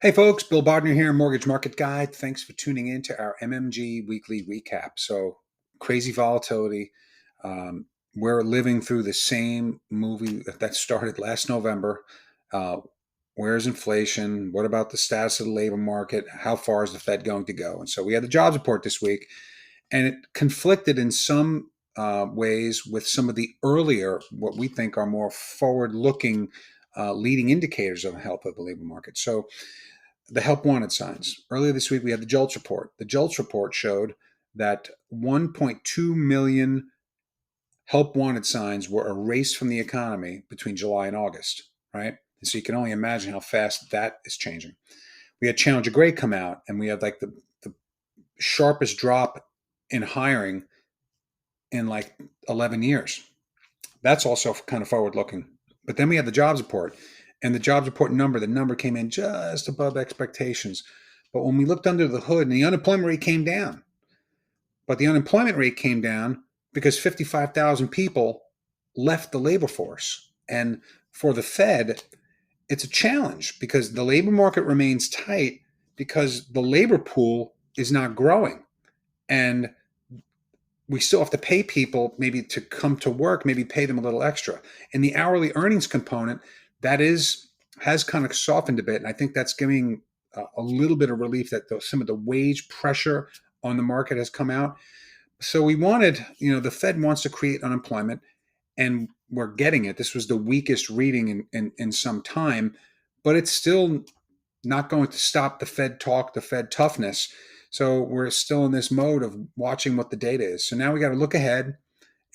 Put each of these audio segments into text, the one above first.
Hey folks, Bill Bodner here, Mortgage Market Guide. Thanks for tuning in to our MMG weekly recap. So, crazy volatility. Um, we're living through the same movie that started last November. Uh, where's inflation? What about the status of the labor market? How far is the Fed going to go? And so, we had the jobs report this week, and it conflicted in some ways with some of the earlier, what we think are more forward looking leading indicators of the health of the labor market. So, the help wanted signs. Earlier this week, we had the JOLTS report. The JOLTS report showed that 1.2 million help wanted signs were erased from the economy between July and August, right? And so you can only imagine how fast that is changing. We had Challenger Gray come out, and we had like the sharpest drop in hiring in like 11 years. That's also kind of forward looking. But then we had the jobs report, and the jobs report number, the number came in just above expectations. But when we looked under the hood, and the unemployment rate came down, but the unemployment rate came down because 55,000 people left the labor force. And for the Fed, it's a challenge because the labor market remains tight because the labor pool is not growing. And we still have to pay people maybe to come to work, maybe pay them a little extra. And the hourly earnings component, that has kind of softened a bit. And I think that's giving a little bit of relief that some of the wage pressure on the market has come out. So we wanted, the Fed wants to create unemployment, and we're getting it. This was the weakest reading in some time, but it's still not going to stop the Fed talk, the Fed toughness. So we're still in this mode of watching what the data is. So now we got to look ahead.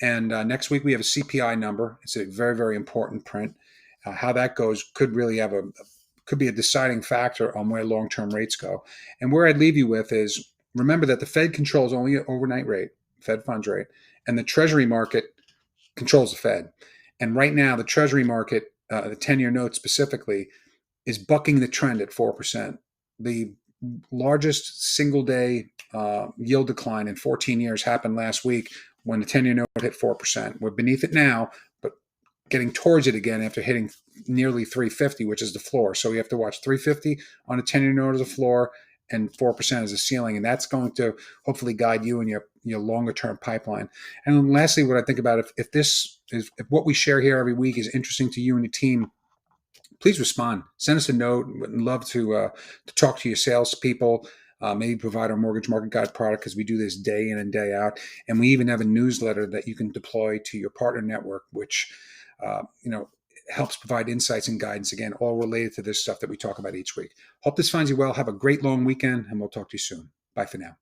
And next week we have a CPI number. It's a very, very important print. How that goes could really could be a deciding factor on where long-term rates go. And where I'd leave you with is remember that the Fed controls only an overnight rate, Fed funds rate, and the Treasury market controls the Fed. And right now, the Treasury market, the 10-year note specifically, is bucking the trend at 4%. The largest single day yield decline in 14 years happened last week when the 10-year note hit 4%. We're beneath it now, but getting towards it again after hitting nearly 350, which is the floor. So we have to watch 350 on a 10-year note as a floor and 4% as a ceiling. And that's going to hopefully guide you in your longer term pipeline. And then lastly, what I think about if what we share here every week is interesting to you and your team, please respond. Send us a note. Would love to talk to your salespeople. Maybe provide our Mortgage Market Guide product because we do this day in and day out. And we even have a newsletter that you can deploy to your partner network, which helps provide insights and guidance. Again, all related to this stuff that we talk about each week. Hope this finds you well. Have a great long weekend, and we'll talk to you soon. Bye for now.